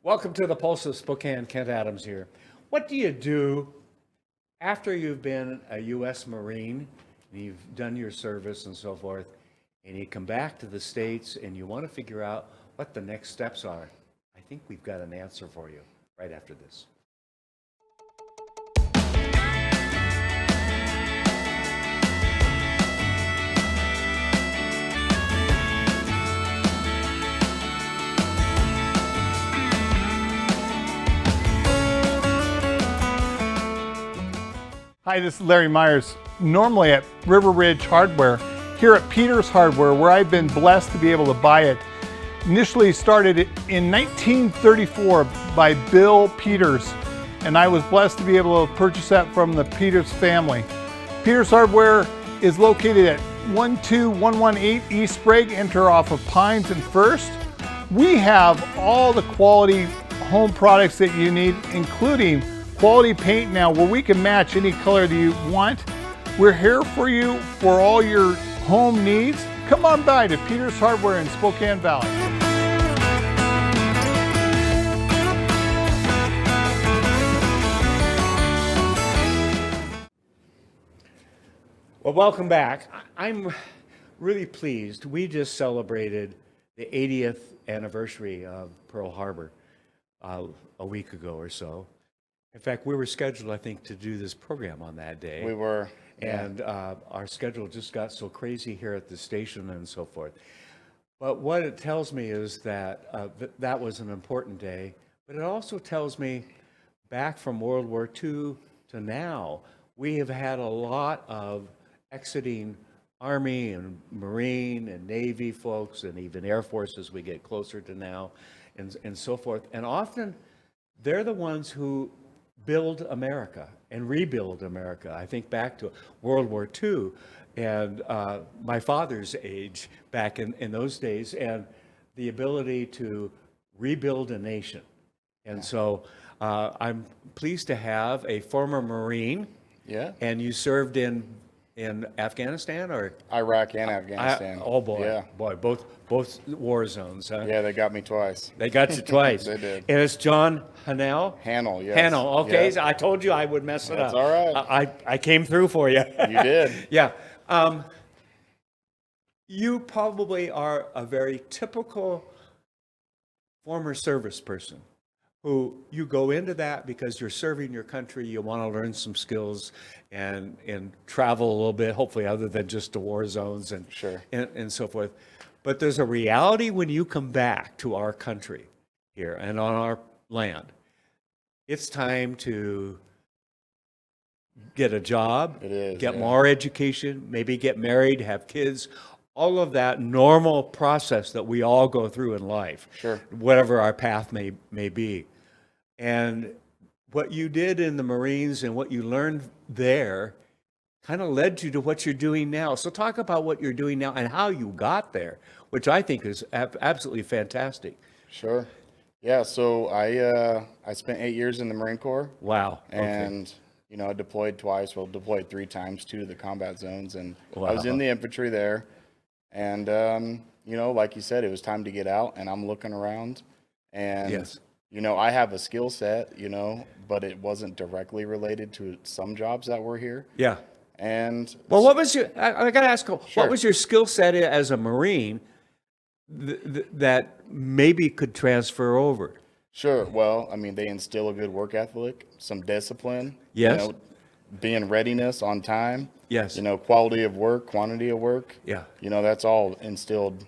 Welcome to the Pulse of Spokane. Kent Adams here. What do you do after you've been a U.S. Marine and you've done your service and so forth, and you come back to the States and you want to figure out what the next steps are? I think we've got an answer for you right after this. Hi, this is Larry Myers, normally at River Ridge Hardware, here at Peters Hardware, where I've been blessed to be able to buy it. Initially started in 1934 by Bill Peters, and I was blessed to be able to purchase that from the Peters family. Peters Hardware is located at 12118 East Sprague, enter off of Pines and First. We have all the quality home products that you need, including quality paint now where we can match any color that you want. We're here for you for all your home needs. Come on by to Peters Hardware in Spokane Valley. Well, welcome back. I'm really pleased. We just celebrated the 80th anniversary of Pearl Harbor a week ago or so. In fact, we were scheduled, I think, to do this program on that day. We were. And our schedule just got so crazy here at the station and so forth. But what it tells me is that that was an important day. But it also tells me back from World War II to now, we have had a lot of exiting Army and Marine and Navy folks and even Air Force as we get closer to now and so forth. And often they're the ones who build America and rebuild America. I think back to World War II and my father's age back in those days, and the ability to rebuild a nation. And so I'm pleased to have a former Marine. Yeah. And you served in Afghanistan or Iraq and Afghanistan. oh boy, Yeah. boy, both war zones. Huh? Yeah, they got me twice. They got you twice. They did. And it's John Hannel. Hannel, yes. Hannel. Okay, Yes. so I told you I would mess it That's up. all right. I came through for you. You did. Yeah. You probably are a very typical former service person who you go into that because you're serving your country, you want to learn some skills and travel a little bit, hopefully other than just the war zones and, Sure. and so forth. But there's a reality when you come back to our country here and on our land. It's time to get a job, It is, get yeah. more education, maybe get married, have kids, all of that normal process that we all go through in life, Sure. whatever our path may be. And what you did in the Marines and what you learned there kind of led you to what you're doing now. So talk about what you're doing now and how you got there, which I think is absolutely fantastic. Sure. Yeah, so I spent 8 years in the Marine Corps. Wow. And, you know, I deployed twice. Well, deployed 3 times to the combat zones. And I was Wow. in the infantry there. And, you know, like you said, it was time to get out. And I'm looking around. And, Yes. you know, I have a skill set, you know, but it wasn't directly related to some jobs that were here. Yeah. And Well, what was your, I got to ask, Sure. what was your skill set as a Marine that maybe could transfer over? Sure. Well, I mean, they instill a good work ethic, some discipline. Yes. You know, being readiness on time. Yes. You know, quality of work, quantity of work. Yeah. You know, that's all instilled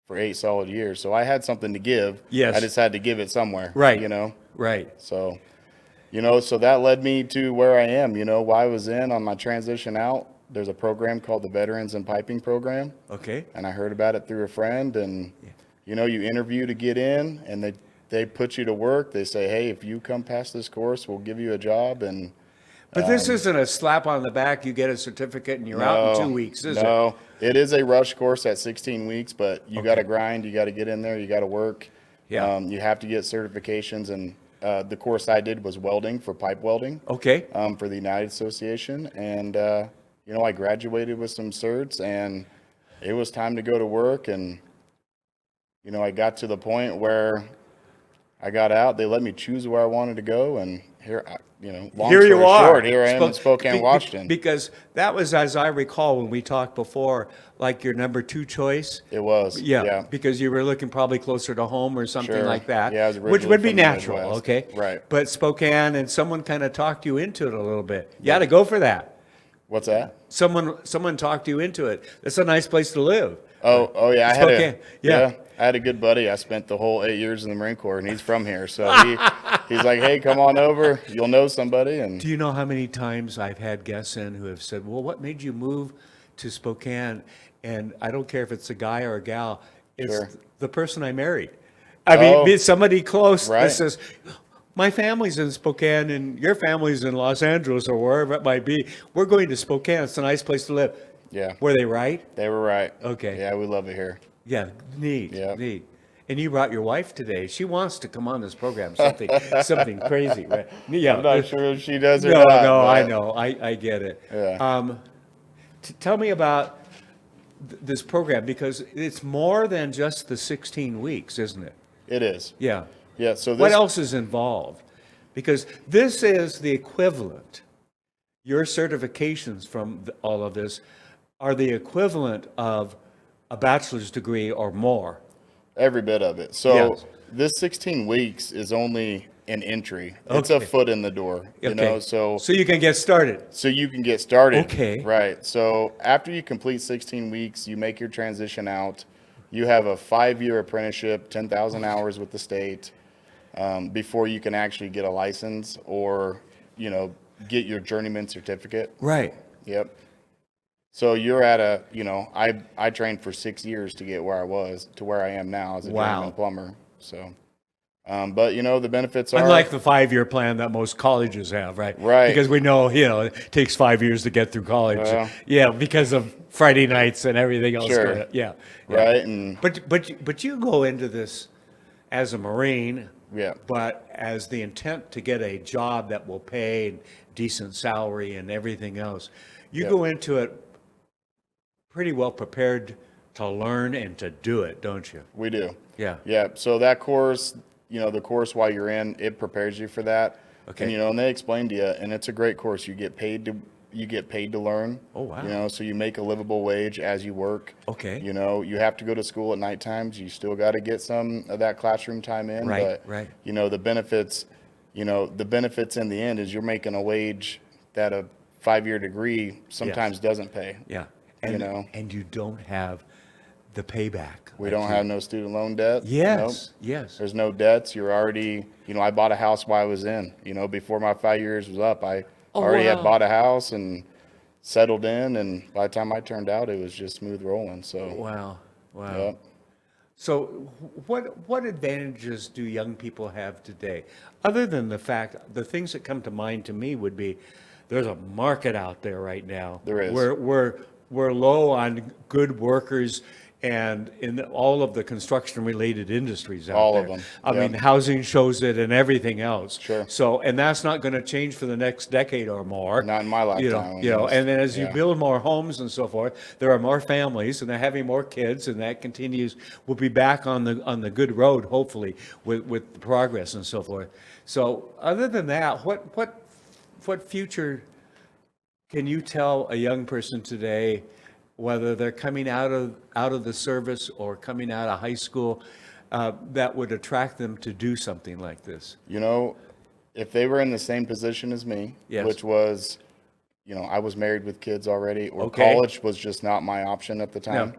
for 8 solid years. So I had something to give. Yes. I just had to give it somewhere. Right. You know. Right. So, you know, so that led me to where I am. You know, while I was in on my transition out, there's a program called the Veterans in Piping Program. Okay. And I heard about it through a friend, and you know, you interview to get in, and they put you to work. They say, hey, if you come past this course, we'll give you a job. And But this isn't a slap on the back, you get a certificate and you're out in 2 weeks, is it? No, it is a rush course at 16 weeks, but you got to grind, you got to get in there, you got to work. Yeah. You have to get certifications, and the course I did was welding, for pipe welding. Okay. For the United Association, and you know, I graduated with some certs, and it was time to go to work. And you know, I got to the point where I got out. They let me choose where I wanted to go, and long Here you story are. short, here I am in Spokane, Washington. Because that was, as I recall, when we talked before, like your number 2 choice. It was. Yeah, because you were looking probably closer to home or something Sure. like that. Yeah, I was which originally would be from the natural, Midwest. okay? Right. But Spokane, and someone kind of talked you into it a little bit. You got to go for that. What's that? Someone talked you into it. It's a nice place to live. Oh yeah, Spokane. Yeah. I had a good buddy. I spent the whole 8 years in the Marine Corps, and he's from here. So he's like, hey, come on over. You'll know somebody. And Do you know how many times I've had guests in who have said, well, what made you move to Spokane? And I don't care if it's a guy or a gal, it's Sure. the person I married. I mean, Oh. it's somebody close that Right. says, my family's in Spokane and your family's in Los Angeles or wherever it might be. We're going to Spokane. It's a nice place to live. Yeah. Were they right? They were right. Okay. Yeah, we love it here. Yeah, neat, Yep. neat. And you brought your wife today. She wants to come on this program. Something crazy, right? Yeah. I'm not sure if she does or No, not. no, I but- know. I get it. Yeah. Tell me about this program, because it's more than just the 16 weeks, isn't it? It is. Yeah. Yeah. So What this, else is involved? Because this is the equivalent. Your certifications from all of this are the equivalent of a bachelor's degree or more. every bit of it. So Yes. this 16 weeks is only an entry. It's a Okay. foot in the door. You know, so you can get started. you can get started. Okay. Right. So after you complete 16 weeks, you make your transition out. You have a 5-year apprenticeship, 10,000 hours with the state, before you can actually get a license or, get your journeyman certificate. Right. Yep. So you're at I trained for 6 years to get where I was to where I am now as a Wow. journeyman plumber. So, but the benefits are Unlike the 5-year plan that most colleges have, right? Right. Because we know, it takes 5 years to get through college. Well. Yeah, because of Friday nights and everything else. Sure. going on. Yeah. right and But you go into this as a Marine, yeah. but as the intent to get a job that will pay decent salary and everything else. You Yep. go into it pretty well prepared to learn and to do it, don't you? We do. Yeah. Yeah. So that course, the course while you're in, it prepares you for that. Okay. And and they explain to you, and it's a great course. You get paid to learn. Oh, wow. So you make a livable wage as you work. Okay. You have to go to school at night times. You still got to get some of that classroom time in. Right, But, right. the benefits, the benefits in the end is you're making a wage that a 5-year degree sometimes doesn't pay. Yeah. And, know. and you don't have the payback. We don't have no student loan debt. Yes, Nope. yes. There's no debts. You're already, I bought a house while I was in, before my 5 years was up, I already wow. had bought a house and settled in. And by the time I turned out, it was just smooth rolling. So, Wow. Wow. yep. So what advantages do young people have today? Other than the fact, the things that come to mind to me would be, there's a market out there right now. There is. We're low on good workers, and in all of the construction-related industries out All there. of them, I yep. mean, housing shows it and everything else. Sure. So, and that's not going to change for the next decade or more. Not in my lifetime, almost. And then as you Yeah. build more homes and so forth, there are more families, and they're having more kids, and that continues. We'll be back on the good road, hopefully, with the progress and so forth. So, other than that, what future can you tell a young person today, whether they're coming out of the service or coming out of high school, that would attract them to do something like this? If they were in the same position as me, Yes. which was, I was married with kids already, or Okay. college was just not my option at the time,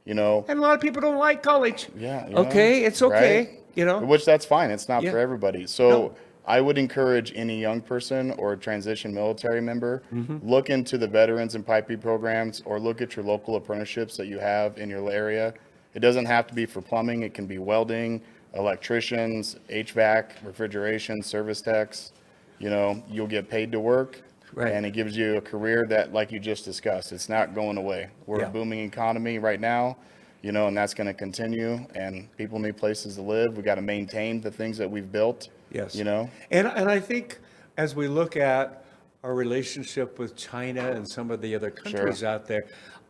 And a lot of people don't like college. Yeah. Okay, it's okay. right? Which that's fine. It's not Yeah. for everybody. So No. I would encourage any young person or transition military member, Mm-hmm. look into the veterans and piping programs, or look at your local apprenticeships that you have in your area. It doesn't have to be for plumbing. It can be welding, electricians, HVAC, refrigeration, service techs. You'll get paid to work. Right. And it gives you a career that, like you just discussed, it's not going away. We're Yeah. a booming economy right now, and that's going to continue. And people need places to live. We got to maintain the things that we've built. Yes. And I think as we look at our relationship with China and some of the other countries out there,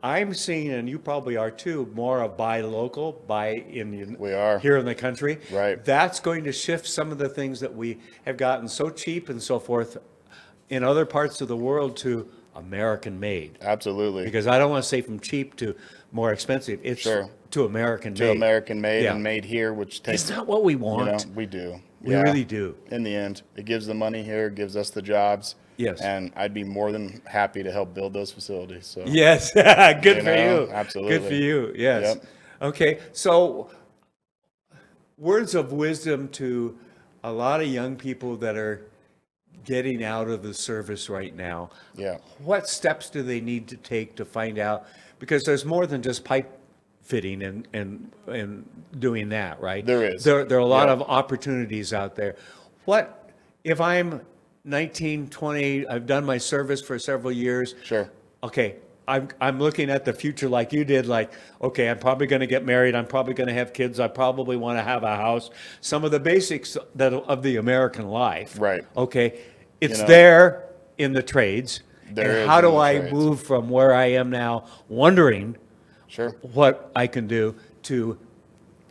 I'm seeing, and you probably are too, more of buy local, buy Indian. We are. Here in the country. Right. That's going to shift some of the things that we have gotten so cheap and so forth in other parts of the world to American made. Absolutely. Because I don't want to say from cheap to more expensive. It's Sure. to American made. To American made Yeah. and made here, which takes, Is that what we want? we do. We really do. In the end, it gives the money here, gives us the jobs. Yes. And I'd be more than happy to help build those facilities. So Yes, good You for know, you. absolutely. Good for you. Yes. Yep. Okay. So, words of wisdom to a lot of young people that are getting out of the service right now. Yeah. What steps do they need to take to find out? Because there's more than just pipe fitting and doing that, right? There is. There are a lot Yeah. of opportunities out there. What if I'm 19, 20, I've done my service for several years. Sure. Okay, I'm looking at the future like you did, like, okay, I'm probably going to get married, I'm probably going to have kids, I probably want to have a house. Some of the basics that of the American life. Right. Okay, it's You know, there in the trades. There and is how in do the I trades. move from where I am now, wondering Sure. what I can do, to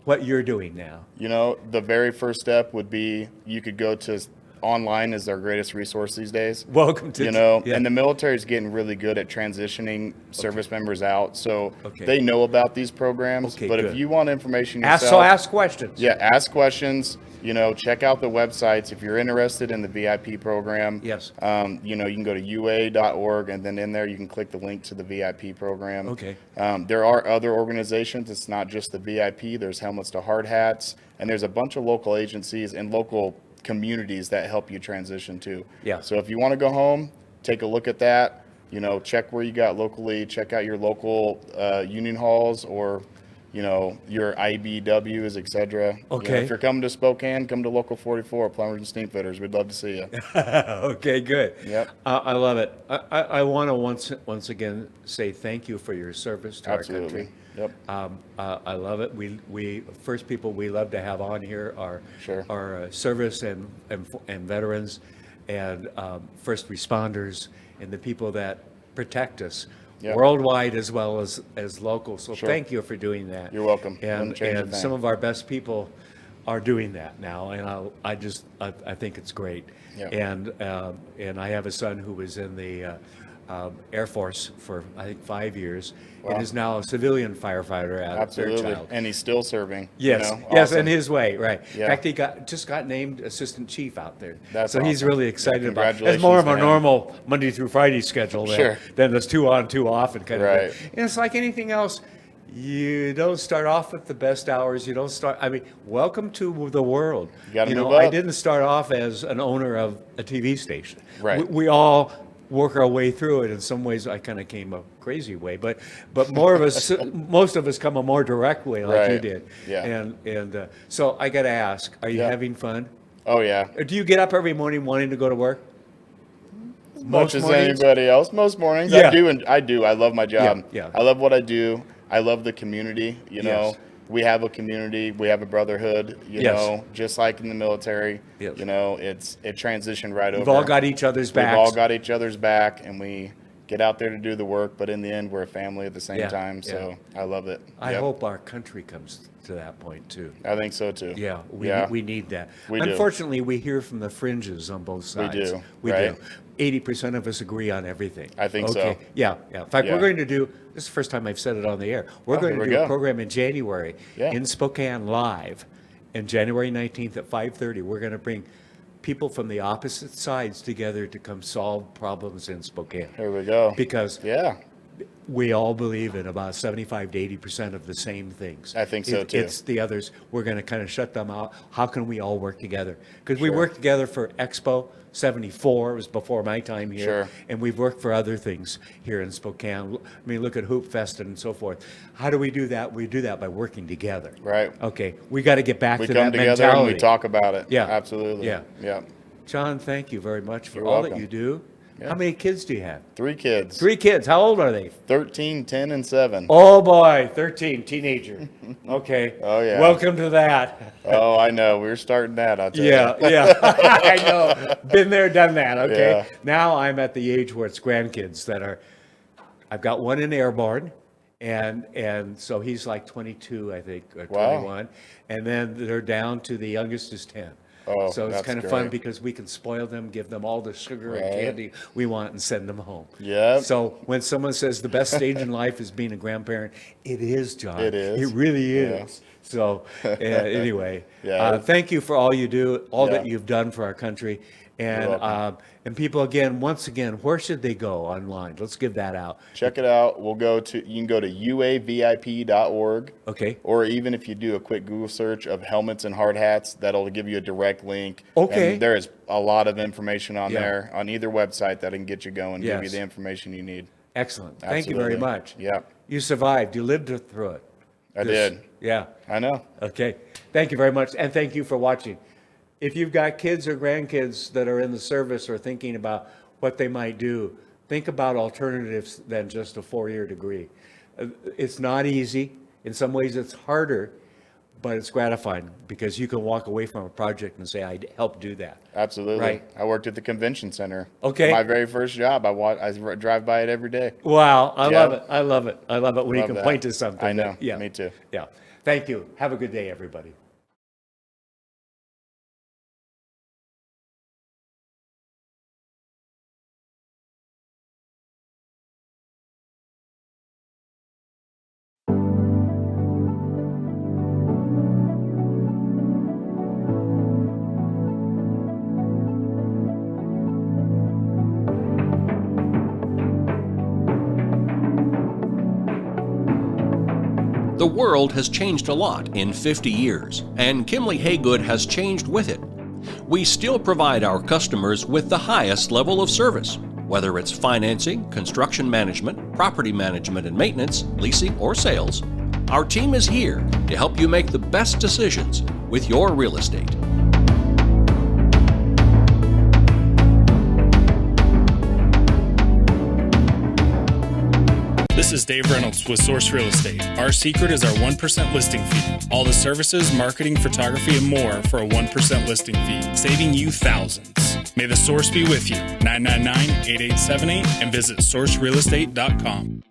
what you're doing now? The very first step would be you could go to online is our greatest resource these days. Welcome to Yeah. yeah. And the military is getting really good at transitioning service members out. So Okay. they know about these programs. Okay, but good. if you want information ask yourself, ask questions. yeah, ask questions. Check out the websites. If you're interested in the VIP program, Yes. you can go to ua.org, and then in there you can click the link to the VIP program. Okay. There are other organizations. It's not just the VIP. There's Helmets to Hard Hats, and there's a bunch of local agencies and local communities that help you transition too. Yeah. So if you want to go home, take a look at that. Check where you got locally. Check out your local union halls or your IBWs, etc. Okay. If you're coming to Spokane, come to Local 44, Plumbers and Steam Fitters. We'd love to see you. Okay, good. Yep. I love it. I want to once again say thank you for your service to our Absolutely. country. Yep. I love it. We first people we love to have on here are Sure. service and veterans and first responders and the people that protect us. Yep. Worldwide as well as local. So Sure. thank you for doing that. You're welcome. And, Wouldn't change a and thing. some of our best people are doing that now, and I think it's great. Yeah. And I have a son who was in the Air Force for I think 5 years, Wow. and is now a civilian firefighter at Absolutely. Fairchild. And he's still serving. Yes, yes, Awesome. in his way, right. In Yeah. fact, he just got named assistant chief out there. That's so he's awesome. really excited Yeah, about it. It's congratulations more of to a him. normal Monday through Friday schedule Sure. than this 2 on, 2 off and kind of Right. thing. And it's like anything else. You don't start off with the best hours. You don't start. I mean, welcome to the world. You gotta move I up. didn't start off as an owner of a TV station. Right. We all work our way through it. In some ways, I kind of came a crazy way, but more of us, most of us come a more direct way, like you Right. did. Yeah. And so I got to ask: are you Yeah. having fun? Oh, yeah. Do you get up every morning wanting to go to work? Much as mornings? anybody else. Most mornings. Yeah. I do. And I do. I love my job. Yeah. I love what I do. I love the community. Yes. We have a community. We have a brotherhood. Yes. Just like in the military. Yes. It transitioned right over. We've all got each other's We've backs. all got each other's back, and we get out there to do the work. But in the end, we're a family at the same Yeah, time. So I love it. I Yep. hope our country comes to that point too. I think so too. Yeah, Yeah. we need that. We do. Unfortunately, we hear from the fringes on both sides. do, We right? do. 80% of us agree on everything. I think so. Okay. Yeah. In fact, Yeah. we're going to do, this is the first time I've said it on the air. We're going here to we do a go. program in January Yeah. in Spokane live. And January 19th at 5:30, we're going to bring people from the opposite sides together to come solve problems in Spokane. Here we go. Because Yeah. we all believe in about 75 to 80% of the same things. I think so, too. It's the others. We're going to kind of shut them out. How can we all work together? Because we Sure. worked together for Expo 74. It was before my time here. Sure. And we've worked for other things here in Spokane. I mean, look at Hoop Fest and so forth. How do we do that? We do that by working together. Right. Okay. We got to get back We to come that together mentality. and we talk about it. Yeah. Absolutely. Yeah. Yeah. John, thank you very much for You're all that welcome. you do. Yeah. How many kids do you have? 3 kids. 3 kids. How old are they? 13, 10, and 7. Oh boy, 13, teenager. Okay. Oh, yeah. Welcome to that. Oh, I know. We're starting that, I'll tell Yeah, you. yeah. I know. Been there, done that. Okay. Yeah. Now I'm at the age where it's grandkids that are I've got one in Airborne, and so he's like 22, I think, or Wow. 21. And then they're down to the youngest is 10. Oh, So it's that's kind of fun great. because we can spoil them, give them all the sugar and Right. candy we want, and send them home. Yep. So when someone says the best stage in life is being a grandparent, it is, John. It is. It really Yeah. is. So anyway, Yeah. thank you for all you do, all that Yeah. you've done for our country. And welcome. and people, again, once again, where should they go online? Let's give that out. Check it out. You can go to uavip.org. Okay. Or even if you do a quick Google search of helmets and hard hats, that'll give you a direct link. Okay. And there is a lot of information on Yeah. there on either website that can get you going, give you Yes. the information you need. Excellent. Thank you very Absolutely. much. Yeah. You survived. You lived through it. I did. Yeah. I know. Okay. Thank you very much. And thank you for watching. If you've got kids or grandkids that are in the service or thinking about what they might do, think about alternatives than just a 4-year degree. It's not easy. In some ways, it's harder, but it's gratifying because you can walk away from a project and say, I helped do that. Absolutely. Right. I worked at the convention center. Okay. My very first job. I drive by it every day. Wow. I Yeah. love it. I love it. I love it when you Love can that. point to something. I know. that- yeah. Me too. Yeah. Thank you. Have a good day, everybody. The world has changed a lot in 50 years, and Kimley Haygood has changed with it. We still provide our customers with the highest level of service, whether it's financing, construction management, property management and maintenance, leasing, or sales. Our team is here to help you make the best decisions with your real estate. This is Dave Reynolds with Source Real Estate. Our secret is our 1% listing fee. All the services, marketing, photography, and more for a 1% listing fee, saving you thousands. May the source be with you. 999-8878 and visit sourcerealestate.com.